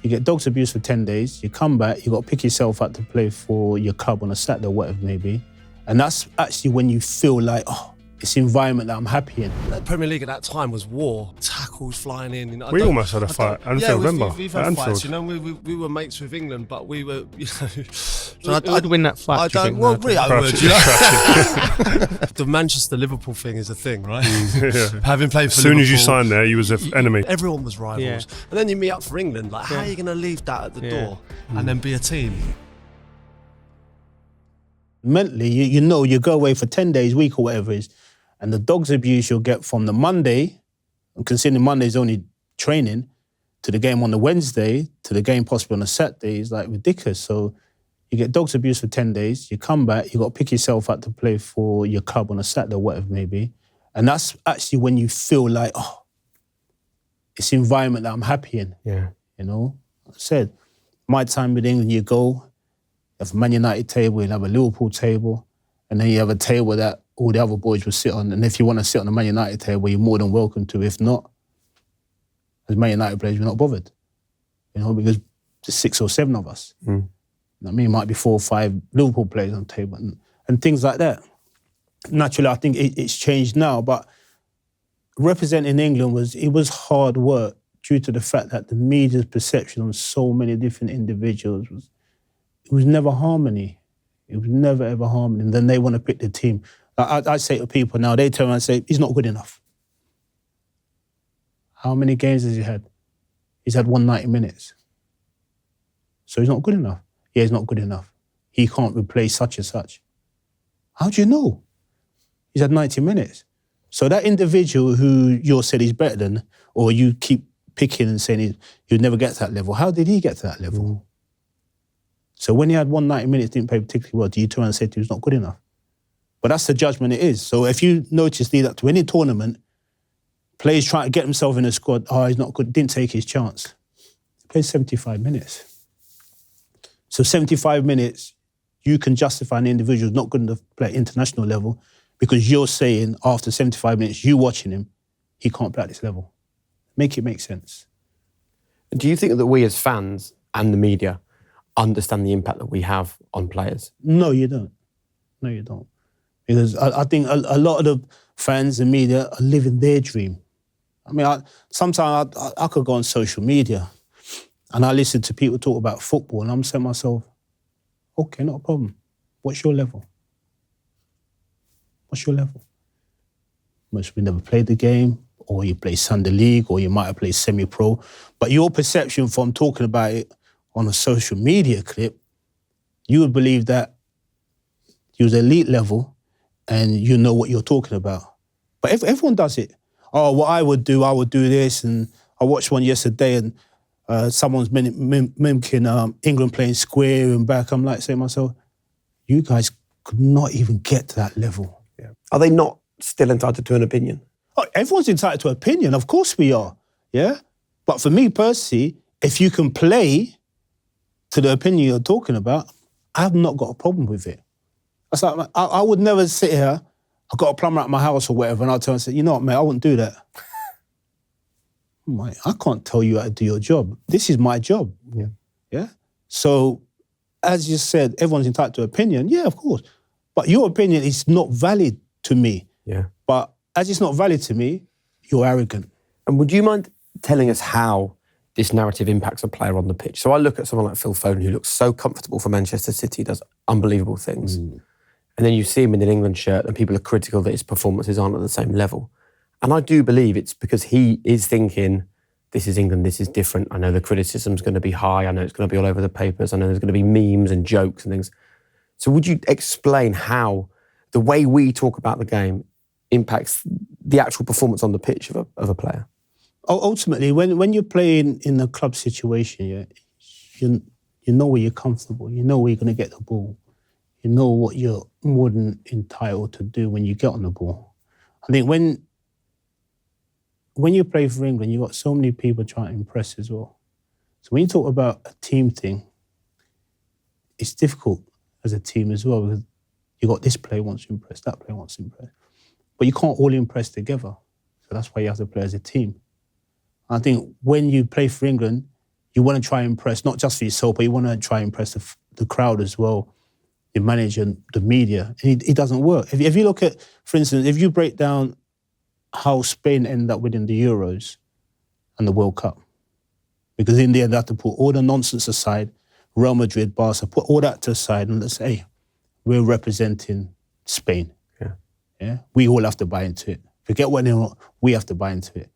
You get dogs abuse for 10 days, you come back, you got to pick yourself up to play for your club on a Saturday or whatever it may be. And that's actually when you feel like, oh, it's the environment that I'm happy in. The Premier League at that time was war. Tackles flying in. You know, we almost had a fight. Anfield, remember? We've had fights. You know, we were mates with England, but we were, you know... So I'd win that fight. I don't... Well, Rio would, you know? The Manchester-Liverpool thing is a thing, right? Yeah. Having played for As soon Liverpool, as you signed there, you was an enemy. Everyone was rivals. Yeah. And then you meet up for England. Like, how are you going to leave that at the door and then be a team? Mentally, you know, you go away for 10 days, week or whatever it is, and the dogs abuse you'll get from the Monday, and considering Monday's only training, to the game on the Wednesday, to the game possibly on the Saturday is like ridiculous. So you get dogs abuse for 10 days, you come back, you got to pick yourself up to play for your club on a Saturday or whatever it may be. And that's actually when you feel like, oh, it's the environment that I'm happy in. Yeah. You know, like I said, my time with England, you go, you have a Man United table, you have a Liverpool table, and then you have a table that all the other boys will sit on. And if you want to sit on the Man United table, you're more than welcome to. If not, as Man United players, we're not bothered. You know, because there's 6 or 7 of us. You know what I mean? It might be 4 or 5 Liverpool players on the table and things like that. Naturally, I think it's changed now, but representing England was hard work due to the fact that the media's perception on so many different individuals it was never harmony. It was never, ever harmony. And then they want to pick the team. I say to people now, they turn around and say, he's not good enough. How many games has he had? He's had 190 minutes. So he's not good enough. Yeah, he's not good enough. He can't replace such and such. How do you know? He's had 90 minutes. So that individual who you said he's better than, or you keep picking and saying he'll never get to that level, how did he get to that level? So when he had 190 minutes, didn't play particularly well, do you turn around and say he's not good enough? But that's the judgment it is. So if you notice lead up to any tournament, players trying to get himself in a squad, oh, he's not good, didn't take his chance. He played 75 minutes. So 75 minutes, you can justify an individual not good enough to play at international level because you're saying after 75 minutes, you watching him, he can't play at this level. Make it make sense. Do you think that we as fans and the media understand the impact that we have on players? No, you don't. No, you don't. Because I think a lot of the fans and media are living their dream. I mean, sometimes I could go on social media and I listen to people talk about football and I'm saying to myself, okay, not a problem. What's your level? What's your level? Must we never played the game, or you play Sunday League, or you might have played semi-pro. But your perception from talking about it on a social media clip, you would believe that you was elite level and you know what you're talking about. But if everyone does it, oh, what I would do this, and I watched one yesterday and someone's mimicking England playing square and back. I'm like saying to myself, you guys could not even get to that level. Yeah. Are they not still entitled to an opinion? Oh, everyone's entitled to an opinion, of course we are, yeah? But for me personally, if you can play to the opinion you're talking about, I've not got a problem with it. That's like, I would never sit here, I've got a plumber at my house or whatever, and I'll tell him, say, you know what, mate, I wouldn't do that. Mate, I can't tell you how to do your job. This is my job. Yeah? So, as you said, everyone's entitled to opinion. Yeah, of course. But your opinion is not valid to me. Yeah. But as it's not valid to me, you're arrogant. And would you mind telling us how this narrative impacts a player on the pitch? So I look at someone like Phil Foden, who looks so comfortable for Manchester City, does unbelievable things. And then you see him in an England shirt and people are critical that his performances aren't at the same level. And I do believe it's because he is thinking, this is England, this is different. I know the criticism's going to be high. I know it's going to be all over the papers. I know there's going to be memes and jokes and things. So would you explain how the way we talk about the game impacts the actual performance on the pitch of a player? Ultimately, when you're playing in a club situation, you know where you're comfortable. You know where you're going to get the ball. You know what you're more than entitled to do when you get on the ball. I think when you play for England, you've got so many people trying to impress as well. So when you talk about a team thing, it's difficult as a team as well because you got this player wants to impress, that player wants to impress. But you can't all impress together. So that's why you have to play as a team. I think when you play for England, you want to try and impress, not just for yourself, but you want to try and impress the crowd as well, the manager, the media. And it doesn't work. If you look at, for instance, if you break down how Spain ended up winning the Euros and the World Cup, because in the end they have to put all the nonsense aside, Real Madrid, Barca, put all that to the side and let's say, we're representing Spain. Yeah, we all have to buy into it. Forget what they want, we have to buy into it.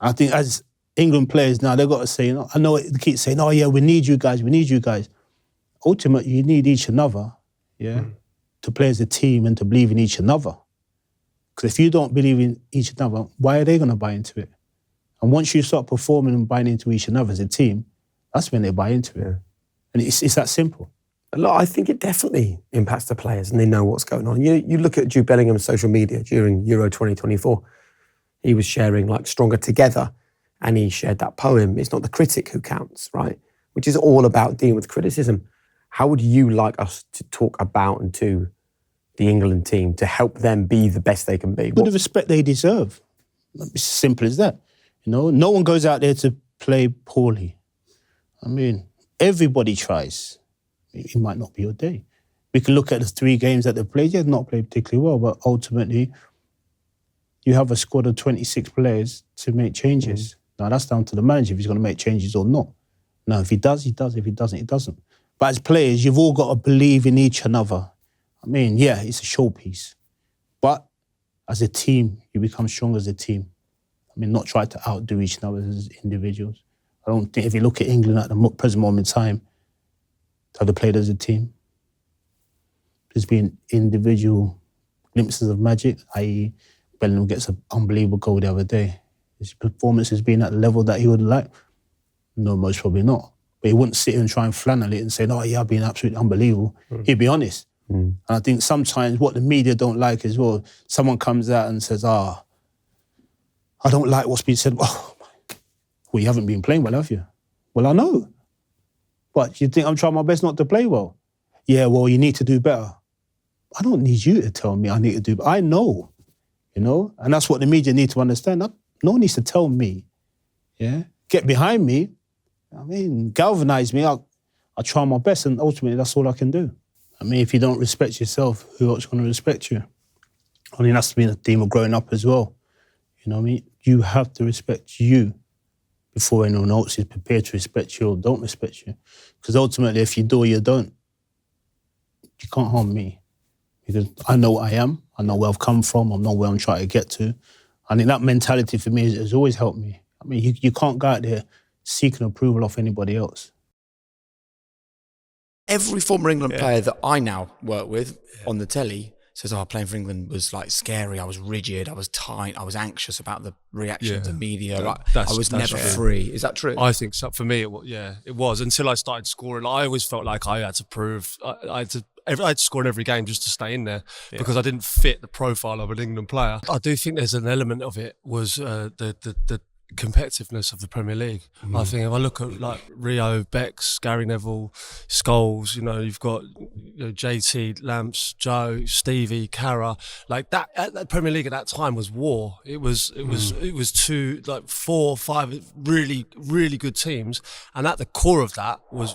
I think as England players now, they've got to say, I know they keep saying, oh yeah, we need you guys. Ultimately, you need each another, to play as a team and to believe in each another. Because if you don't believe in each another, why are they going to buy into it? And once you start performing and buying into each another as a team, that's when they buy into it. And it's that simple. Look, I think it definitely impacts the players and they know what's going on. You look at Jude Bellingham's social media during Euro 2024. He was sharing like Stronger Together and he shared that poem, It's Not the Critic Who Counts, right? Which is all about dealing with criticism. How would you like us to talk about and to the England team to help them be the best they can be? With the respect they deserve. It's as simple as that. No one goes out there to play poorly. I mean, everybody tries. It might not be your day. We can look at the 3 games that they've played. They've not played particularly well, but ultimately, you have a squad of 26 players to make changes. Now, that's down to the manager if he's going to make changes or not. Now, if he does, he does. If he doesn't, he doesn't. But as players, you've all got to believe in each another. I mean, yeah, it's a showpiece. But as a team, you become stronger as a team. I mean, not try to outdo each other as individuals. I don't think, if you look at England at the present moment in time, how they played as a team, there's been individual glimpses of magic, i.e. Bellingham gets an unbelievable goal the other day. His performance has been at the level that he would like. No, most probably not. But he wouldn't sit here and try and flannel it and say, oh yeah, I've been absolutely unbelievable. He'd be honest. And I think sometimes what the media don't like as well, someone comes out and says, I don't like what's been said. Oh, well, you haven't been playing well, have you? Well, I know. But you think I'm trying my best not to play well? Yeah, well, you need to do better. I don't need you to tell me I need to do better. I know, and that's what the media need to understand. No one needs to tell me, get behind me. I mean, galvanise me. I'll try my best, and ultimately, that's all I can do. I mean, if you don't respect yourself, who else is going to respect you? I mean, that's been a theme of growing up as well. You know what I mean? You have to respect you before anyone else is prepared to respect you or don't respect you. Because ultimately, if you do or you don't, you can't harm me. Because I know what I am, I know where I've come from, I know where I'm trying to get to. I think that mentality for me has always helped me. I mean, you can't go out there seeking approval of anybody else. Every former England player that I now work with on the telly says, playing for England was like scary. I was rigid. I was tight. I was anxious about the reaction of the media. I was never free. Is that true? I think so. For me, it was until I started scoring. I always felt like I had to prove. I had to score in every game just to stay in there because I didn't fit the profile of an England player. I do think there's an element of it was the competitiveness of the Premier League. I think if I look at like Rio, Becks, Gary Neville, Scholes, you've got JT, Lamps, Joe, Stevie, Carra, like that. At the Premier League at that time was war. It was 4 or 5 really, really good teams, and at the core of that was.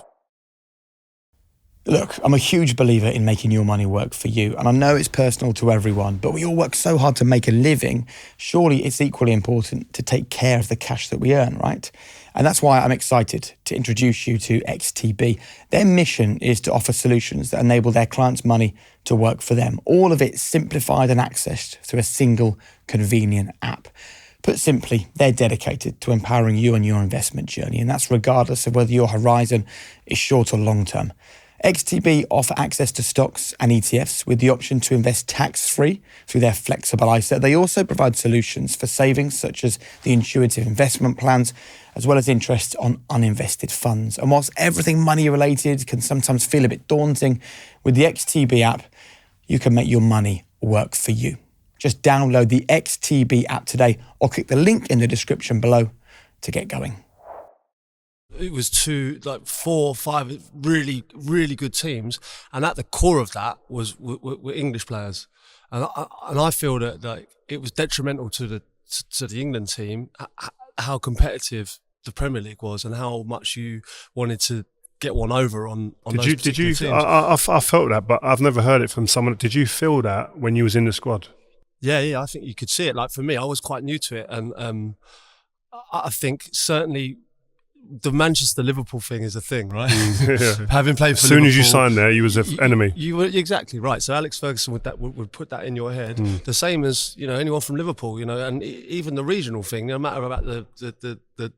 Look, I'm a huge believer in making your money work for you. And I know it's personal to everyone, but we all work so hard to make a living. Surely it's equally important to take care of the cash that we earn, right? And that's why I'm excited to introduce you to XTB. Their mission is to offer solutions that enable their clients' money to work for them. All of it simplified and accessed through a single convenient app. Put simply, they're dedicated to empowering you on your investment journey. And that's regardless of whether your horizon is short or long term. XTB offer access to stocks and ETFs with the option to invest tax-free through their flexible ISA. They also provide solutions for savings such as the intuitive investment plans, as well as interest on uninvested funds. And whilst everything money-related can sometimes feel a bit daunting, with the XTB app, you can make your money work for you. Just download the XTB app today or click the link in the description below to get going. It was 4 or 5 really, really good teams, and at the core of that were English players, and I feel that it was detrimental to the England team how competitive the Premier League was and how much you wanted to get one over on Did those you? particular teams. I felt that, but I've never heard it from someone. Did you feel that when you was in the squad? Yeah, I think you could see it. Like for me, I was quite new to it, and I think certainly the Manchester-Liverpool thing is a thing, right? Yeah. Having played for As soon as you Liverpool, signed there, you was an enemy. You were exactly right. So Alex Ferguson would put that in your head. The same as anyone from Liverpool, and even the regional thing. No matter about the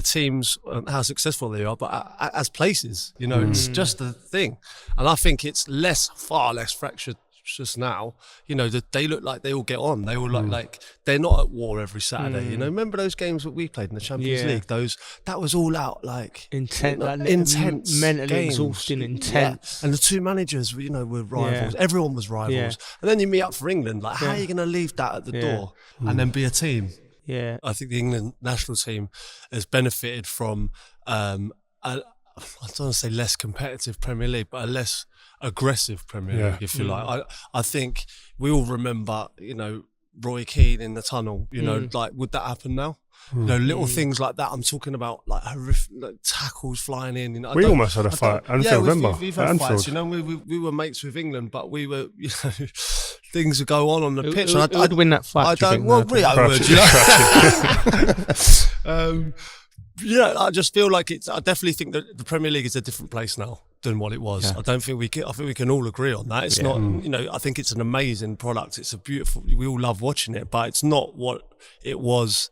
teams, how successful they are, but as places, it's just a thing. And I think it's far less fractured just now. That they look like they all get on. They all like they're not at war every Saturday. Remember those games that we played in the Champions League? That was all out like intense, mentally games. exhausting, intense. Yeah. And the two managers, were rivals. Everyone was rivals. Yeah. And then you meet up for England. Like, how are you going to leave that at the door and then be a team? Yeah, I think the England national team has benefited from I don't want to say less competitive Premier League, but a less aggressive Premier League, if you like. I think we all remember, Roy Keane in the tunnel. Like, would that happen now? Little things like that. I'm talking about like horrific tackles flying in. We almost had a fight. Anfield, remember? We've had fights. We were mates with England, but we were, things would go on the pitch. I'd win that fight. I don't. Well, really, I would. I just feel like I definitely think that the Premier League is a different place now than what it was. Yeah. I think we can all agree on that. It's not, I think it's an amazing product. It's a beautiful, we all love watching it, but it's not what it was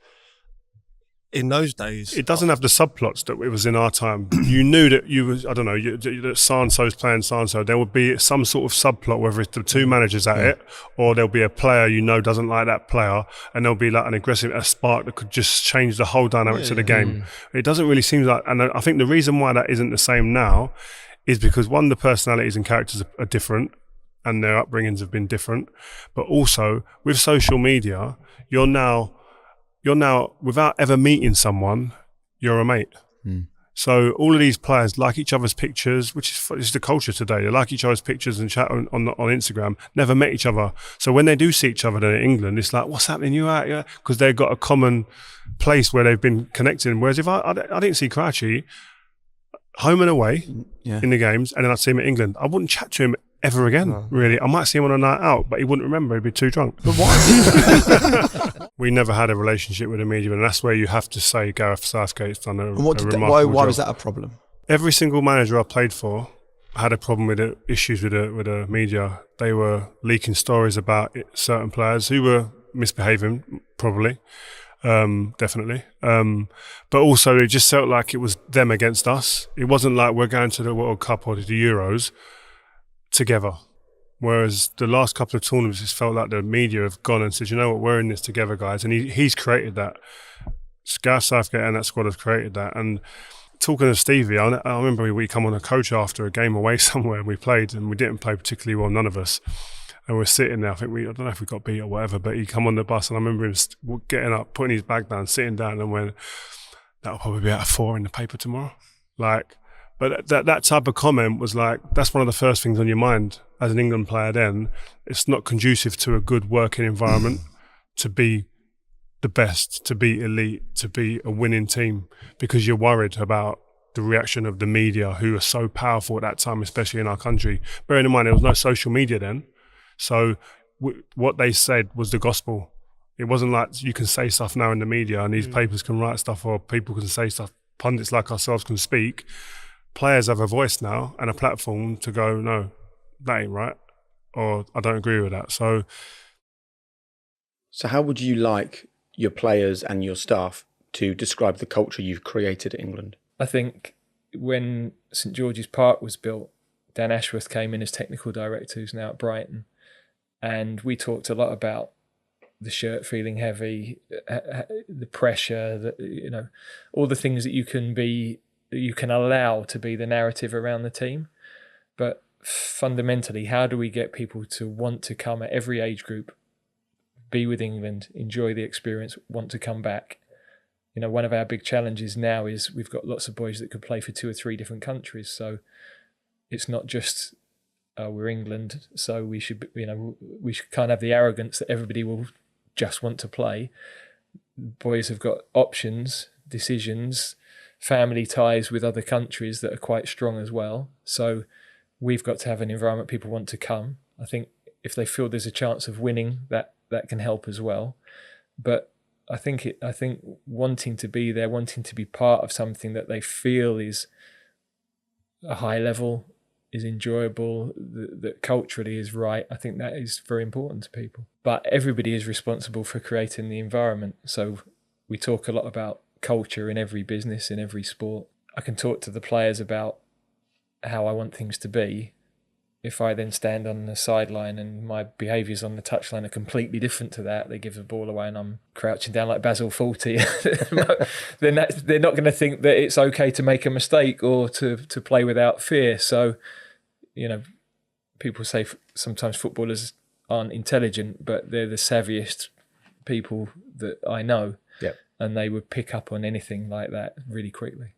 in those days. It doesn't have the subplots that it was in our time. You knew that that so-and-so's playing so-and-so. There would be some sort of subplot, whether it's the two managers at it, or there'll be a player doesn't like that player, and there'll be like a spark that could just change the whole dynamics of the game. It doesn't really seem like, and I think the reason why that isn't the same now is because, one, the personalities and characters are different, and their upbringings have been different, but also with social media, you're now, without ever meeting someone, you're a mate. So all of these players like each other's pictures, which is the culture today. They like each other's pictures and chat on Instagram, never met each other. So when they do see each other in England, it's like, what's happening? You out? Yeah? Because they've got a common place where they've been connected. Whereas if I didn't see Crouchy home and away in the games, and then I'd see him in England, I wouldn't chat to him ever again, really. I might see him on a night out, but he wouldn't remember. He'd be too drunk. But why? We never had a relationship with the media, and that's where you have to say Gareth Southgate's done a remarkable job. Why was that a problem? Every single manager I played for had a problem with issues with the media. They were leaking stories about certain players who were misbehaving, probably. Definitely. But also it just felt like it was them against us. It wasn't like we're going to the World Cup or the Euros together. Whereas the last couple of tournaments, it felt like the media have gone and said, you know what, we're in this together, guys. And he's created that. Gareth Southgate and that squad have created that. And talking of Stevie, I remember we come on a coach after a game away somewhere and we played, and we didn't play particularly well, none of us. And we're sitting there, I don't know if we got beat or whatever, but he come on the bus and I remember him getting up, putting his bag down, sitting down, and went, that'll probably be out of 4 in the paper tomorrow. But that type of comment was like, that's one of the first things on your mind as an England player then. It's not conducive to a good working environment to be the best, to be elite, to be a winning team, because you're worried about the reaction of the media, who are so powerful at that time, especially in our country. Bearing in mind, there was no social media then. So what they said was the gospel. It wasn't like you can say stuff now in the media and these papers can write stuff or people can say stuff, pundits like ourselves can speak. Players have a voice now and a platform to go, no, that ain't right, or I don't agree with that. So how would you like your players and your staff to describe the culture you've created at England? I think when St George's Park was built, Dan Ashworth came in as technical director, who's now at Brighton. And we talked a lot about the shirt feeling heavy, the pressure, all the things that you can allow to be the narrative around the team. But fundamentally, how do we get people to want to come at every age group, be with England, enjoy the experience, want to come back? One of our big challenges now is we've got lots of boys that could play for 2 or 3 different countries. So it's not just we're England, so we should kind of have the arrogance that everybody will just want to play. Boys have got options decisions, family ties with other countries that are quite strong as well. So we've got to have an environment people want to come. I think if they feel there's a chance of winning, that can help as well. But I think wanting to be there, wanting to be part of something that they feel is a high level, is enjoyable, that culturally is right, I think that is very important to people. But everybody is responsible for creating the environment. So we talk a lot about culture in every business, in every sport. I can talk to the players about how I want things to be. If I then stand on the sideline and my behaviours on the touchline are completely different to that, they give the ball away and I'm crouching down like Basil Fawlty, then they're not going to think that it's okay to make a mistake or to play without fear. So, people say sometimes footballers aren't intelligent, but they're the savviest people that I know. Yep. And they would pick up on anything like that really quickly.